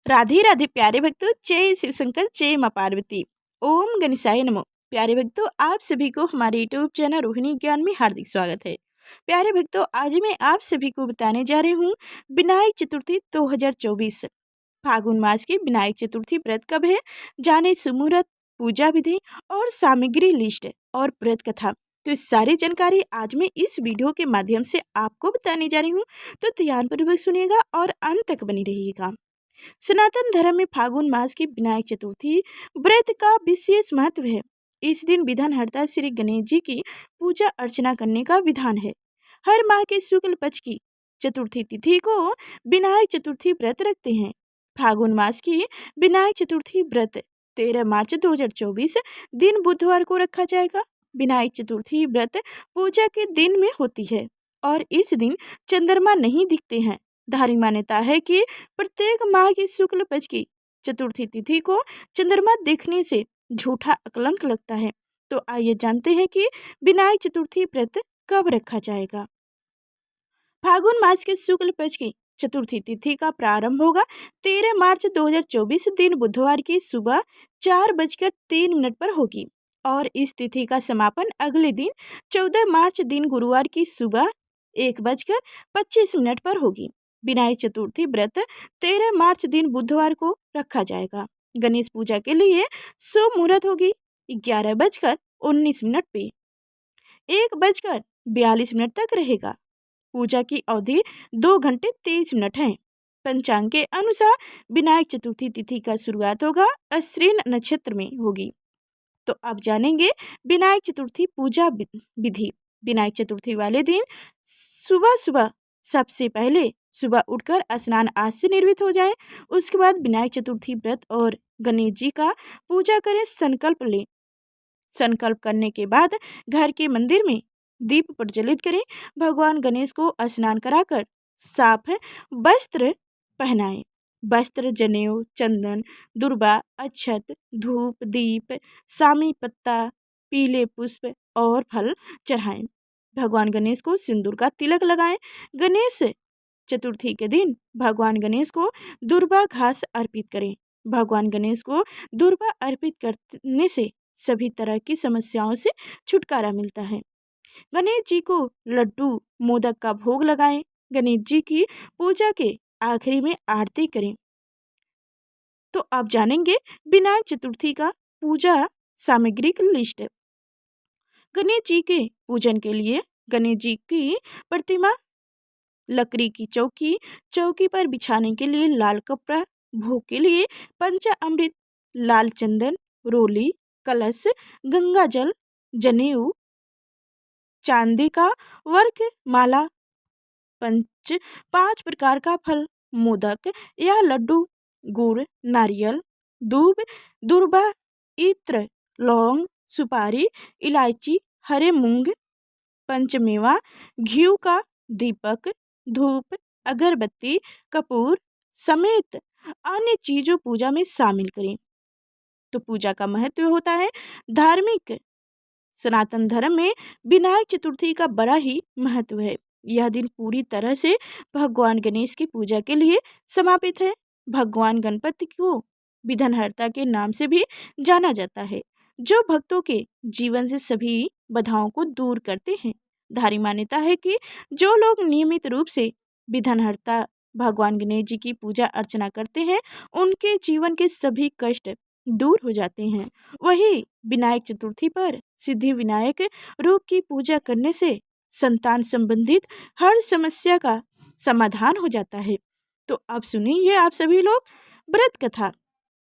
राधे राधे प्यारे भक्तों, जय शिव शंकर, जय माँ पार्वती। ओम गणेशाय नमो। प्यारे भक्तों, आप सभी को हमारे यूट्यूब चैनल रोहिणी ज्ञान में हार्दिक स्वागत है। प्यारे भक्तों, आज मैं आप सभी को बताने जा रही हूँ विनायक चतुर्थी 2024 फागुन मास की विनायक चतुर्थी व्रत कब है, जाने सुमुहूर्त, पूजा विधि और सामग्री लिस्ट और व्रत कथा। तो इस सारी जानकारी आज मैं इस वीडियो के माध्यम से आपको बताने जा रही हूँ, तो ध्यानपूर्वक सुनिएगा और अंत तक बनी रहिएगा। सनातन धर्म में फागुन मास की विनायक चतुर्थी व्रत का विशेष महत्व है। इस दिन विघ्नहर्ता श्री गणेश जी की पूजा अर्चना करने का विधान है। हर माह के शुक्ल पक्ष की चतुर्थी तिथि को विनायक चतुर्थी व्रत रखते हैं। फागुन मास की विनायक चतुर्थी व्रत 13 मार्च 2024 दिन बुधवार को रखा जाएगा। विनायक चतुर्थी व्रत पूजा के दिन में होती है और इस दिन चंद्रमा नहीं दिखते हैं। धार्मिक मान्यता है कि प्रत्येक माह की शुक्ल पक्ष की चतुर्थी तिथि को चंद्रमा देखने से झूठा अकलंक लगता है। तो आइए जानते हैं कि विनायक चतुर्थी व्रत कब रखा जाएगा। फागुन मास के शुक्ल पक्ष की चतुर्थी तिथि का प्रारंभ होगा 13 मार्च 2024 दिन बुधवार की सुबह 4:03 पर होगी और इस तिथि का समापन अगले दिन 14 मार्च दिन गुरुवार की सुबह 1:25 पर होगी। विनायक चतुर्थी व्रत 13 मार्च दिन बुधवार को रखा जाएगा। गणेश पूजा के लिए शुभ मुहूर्त होगी 11:19 पे 1:42 तक रहेगा। पूजा की अवधि 2 घंटे 23 मिनट है। पंचांग के अनुसार विनायक चतुर्थी तिथि का शुरुआत होगा अश्विन नक्षत्र में होगी। तो अब जानेंगे विनायक चतुर्थी पूजा विधि। विनायक चतुर्थी वाले दिन सुबह सुबह सबसे पहले सुबह उठकर स्नान आदि से निर्मित हो जाए। उसके बाद विनायक चतुर्थी व्रत और गणेश जी का पूजा करें, संकल्प लें। संकल्प करने के बाद घर के मंदिर में दीप प्रज्वलित करें। भगवान गणेश को स्नान कराकर साफ वस्त्र पहनाएं। वस्त्र, जनेऊ, चंदन, दुर्वा, अक्षत, धूप, दीप, सामी पत्ता, पीले पुष्प और फल चढ़ाएं। भगवान गणेश को सिंदूर का तिलक लगाएं। गणेश चतुर्थी के दिन भगवान गणेश को दुर्वा घास अर्पित करें। भगवान गणेश को दुर्वा अर्पित करने से सभी तरह की समस्याओं से छुटकारा मिलता है। गणेश जी को लड्डू, मोदक का भोग लगाएं। गणेश जी की पूजा के आखिरी में आरती करें। तो आप जानेंगे विनायक चतुर्थी का पूजा सामग्री की लिस्ट। गणेश जी के पूजन के लिए गणेश जी की प्रतिमा, लकड़ी की चौकी, चौकी पर बिछाने के लिए लाल कपड़ा, भोग के लिए पंचामृत, लाल चंदन, रोली, कलश, गंगा जल, जनेऊ, चांदी का वर्क, माला, 5 प्रकार का फल, मोदक या लड्डू, गुड़, नारियल, दूब, दुर्वा, इत्र, लौंग, सुपारी, इलायची, हरे मूंग, पंचमेवा, घी का दीपक, धूप, अगरबत्ती, कपूर समेत अन्य चीजों पूजा में शामिल करें। तो पूजा का महत्व होता है धार्मिक। सनातन धर्म में विनायक चतुर्थी का बड़ा ही महत्व है। यह दिन पूरी तरह से भगवान गणेश की पूजा के लिए समर्पित है। भगवान गणपति को विघ्नहर्ता के नाम से भी जाना जाता है, जो भक्तों के जीवन से सभी बाधाओं को दूर करते हैं। धार्मिक मान्यता है कि जो लोग नियमित रूप से विघ्नहर्ता भगवान गणेश जी की पूजा अर्चना करते हैं, उनके जीवन के सभी कष्ट दूर हो जाते हैं। वही विनायक चतुर्थी पर सिद्धि विनायक रूप की पूजा करने से संतान संबंधित हर समस्या का समाधान हो जाता है। तो अब सुनिए आप सभी लोग व्रत कथा।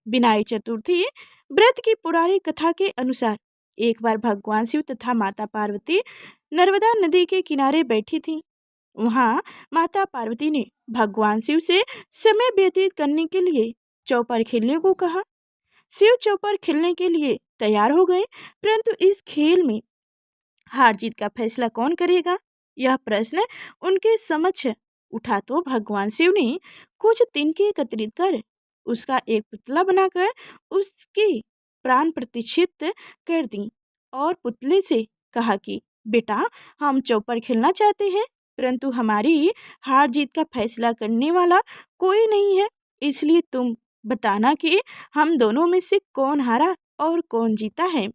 विनायक चतुर्थी व्रत की पौराणिक कथा के अनुसार एक बार भगवान शिव तथा माता पार्वती नर्मदा नदी के किनारे बैठी थीं। वहाँ माता पार्वती ने भगवान शिव से समय व्यतीत करने के लिए चौपर खेलने को कहा। शिव चौपर खेलने के लिए तैयार हो गए, परंतु इस खेल में हार जीत का फैसला कौन करेगा, यह प्रश्न उनके समक्ष उठा। तो भगवान शिव ने कुछ तिनके एकत्रित कर उसका एक पुतला बनाकर उसकी प्राण प्रतिष्ठित कर दी और पुतले से कहा कि बेटा, हम चौपर खेलना चाहते हैं, परंतु हमारी हार जीत का फैसला करने वाला कोई नहीं है, इसलिए तुम बताना कि हम दोनों में से कौन हारा और कौन जीता है।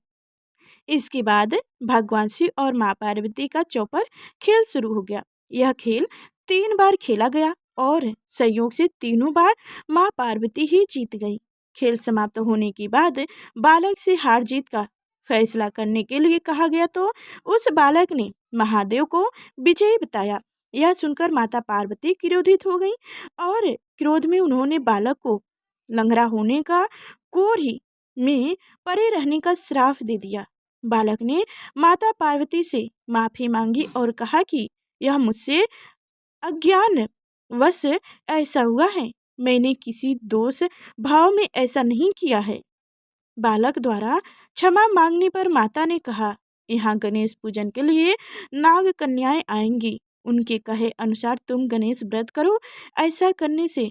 इसके बाद भगवान शिव और माँ पार्वती का चौपर खेल शुरू हो गया। यह खेल 3 बार खेला गया और संयोग से तीनों बार माँ पार्वती ही जीत गई। खेल समाप्त होने के बाद बालक से हार जीत का फैसला करने के लिए कहा गया तो उस बालक ने महादेव को विजयी बताया। यह सुनकर माता पार्वती क्रोधित हो गई और क्रोध में उन्होंने बालक को लंगड़ा होने का कोढ़ी में पड़े रहने का श्राप दे दिया। बालक ने माता पार्वती से माफी मांगी और कहा कि यह मुझसे अज्ञान वश ऐसा हुआ है, मैंने किसी दोष भाव में ऐसा नहीं किया है। बालक द्वारा क्षमा मांगने पर माता ने कहा, यहाँ गणेश पूजन के लिए नाग कन्याएं आएंगी, उनके कहे अनुसार तुम गणेश व्रत करो, ऐसा करने से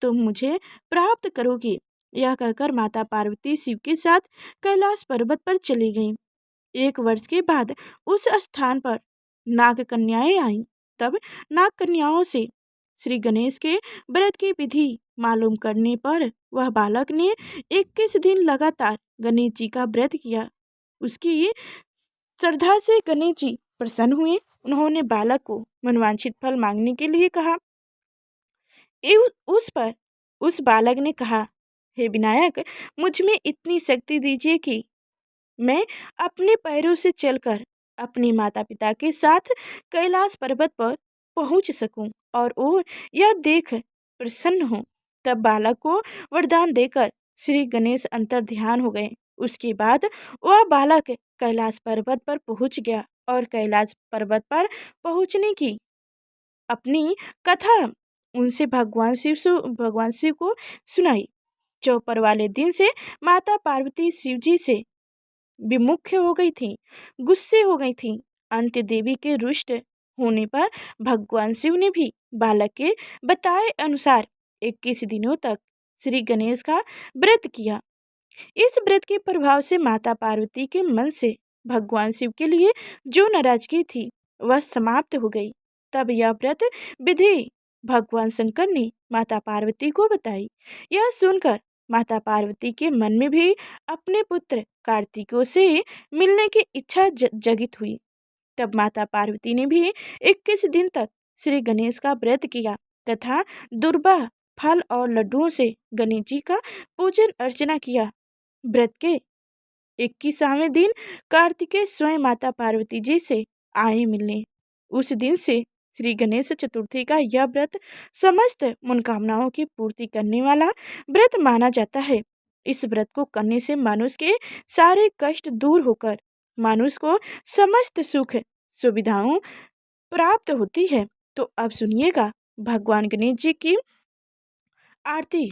तुम मुझे प्राप्त करोगे। यह कहकर माता पार्वती शिव के साथ कैलाश पर्वत पर चली गईं। 1 वर्ष के बाद उस स्थान पर नाग कन्याएं आईं। तब नाग कन्याओं से श्री गणेश के व्रत की विधि मालूम करने पर वह बालक ने 21 दिन लगातार गणेश जी का व्रत किया। उसकी श्रद्धा से गणेश जी प्रसन्न हुए। उन्होंने बालक को मनवांछित फल मांगने के लिए कहा। उस बालक ने कहा, हे विनायक, मुझ में इतनी शक्ति दीजिए कि मैं अपने पैरों से चलकर अपने माता पिता के साथ कैलाश पर्वत पर पहुंच सकूं और वो यह देख प्रसन्न हो। तब बालक को वरदान देकर श्री गणेश अंतर ध्यान हो गए। उसके बाद वह बालक कैलाश पर्वत पर पहुंच गया और कैलाश पर्वत पर पहुंचने की अपनी कथा उनसे भगवान शिव को सुनाई। चौपर वाले दिन से माता पार्वती शिव जी से विमुख हो गई थी, गुस्से हो गई थी। अंत देवी के रुष्ट होने पर भगवान शिव ने भी बालक के बताए अनुसार 21 दिनों तक श्री गणेश का व्रत किया। इस व्रत के प्रभाव से माता पार्वती के मन से भगवान शिव के लिए जो नाराजगी थी वह समाप्त हो गई। तब यह व्रत विधि भगवान शंकर ने माता पार्वती को बताई। यह सुनकर माता पार्वती के मन में भी अपने पुत्र कार्तिकों से मिलने की इच्छा जगित हुई। तब माता पार्वती ने भी 21 दिन तक श्री गणेश का व्रत किया तथा दुर्वा फल और लड्डुओं से गणेश जी का पूजन अर्चना किया। व्रत के 21वें दिन कार्तिकेय स्वयं माता पार्वती जी से आए मिलने। उस दिन से श्री गणेश चतुर्थी का यह व्रत समस्त मनोकामनाओं की पूर्ति करने वाला व्रत माना जाता है। इस व्रत को करने से मनुष्य के सारे कष्ट दूर होकर मनुष्य को समस्त सुख सुविधाओं प्राप्त होती है। तो अब सुनिएगा भगवान गणेश जी की आरती।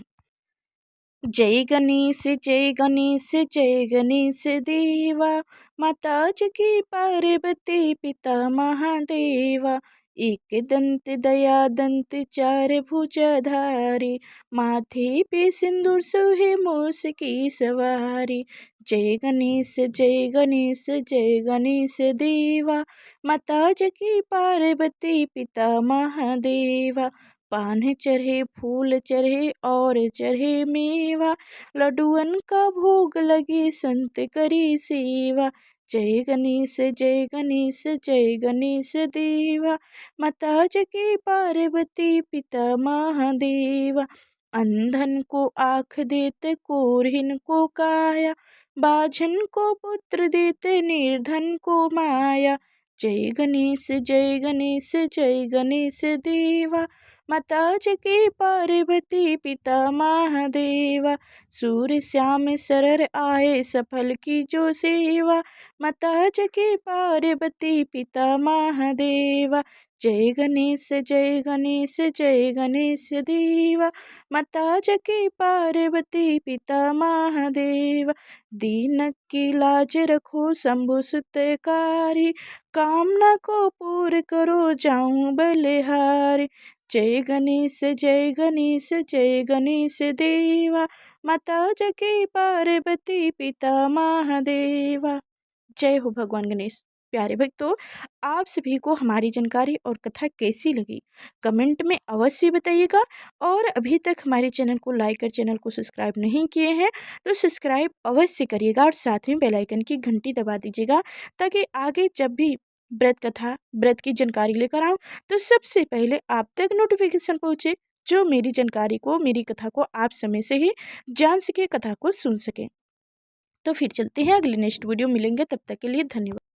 जय गणेश जय गणेश जय गणेश देवा, माता जगी पार्वती पिता महादेवा। एक दंत दया दंत चार भुजाधारी, माथे पे सिंदूर सोहे मूस की सवारी। जय गणेश जय गणेश जय गणेश देवा, माता जगी पार्वती पिता महादेवा। पान चढ़े फूल चढ़े और चढ़े मेवा, लड्डुअन का भोग लगे संत करी सेवा। जय गणेश जय गणेश जय गणेश देवा, माता जगी पार्वती पिता महादेवा। अंधन को आँख देते कोरहीन को काया, बाझन को पुत्र देते निर्धन को माया। जय गणेश जय गणेश जय गणेश देवा, माता जगी पार्वती पिता महादेवा। सूर्य श्याम सरर आए सफल की जो सेवा, माता जगी पार्वती पिता महादेवा। जय गणेश जय गणेश जय गणेश देवा, माता जगी पार्वती पिता महादेवा। दीन की लाज रखो शंभु सुतकारी, कामना को पूर्ण करो जाऊं बलिहारी। जय गणेश जय गणेश जय गणेश देवा, माता जगी पार्वती पिता महादेवा। जय हो भगवान गणेश। प्यारे भक्तों, आप सभी को हमारी जानकारी और कथा कैसी लगी कमेंट में अवश्य बताइएगा। और अभी तक हमारे चैनल को लाइक और चैनल को सब्सक्राइब नहीं किए हैं तो सब्सक्राइब अवश्य करिएगा और साथ में बेल आइकन की घंटी दबा दीजिएगा, ताकि आगे जब भी व्रत कथा व्रत की जानकारी लेकर आऊँ तो सबसे पहले आप तक नोटिफिकेशन पहुँचे, जो मेरी जानकारी को मेरी कथा को आप समय से ही जान सके, कथा को सुन सके। तो फिर चलते हैं अगले नेक्स्ट वीडियो मिलेंगे, तब तक के लिए धन्यवाद।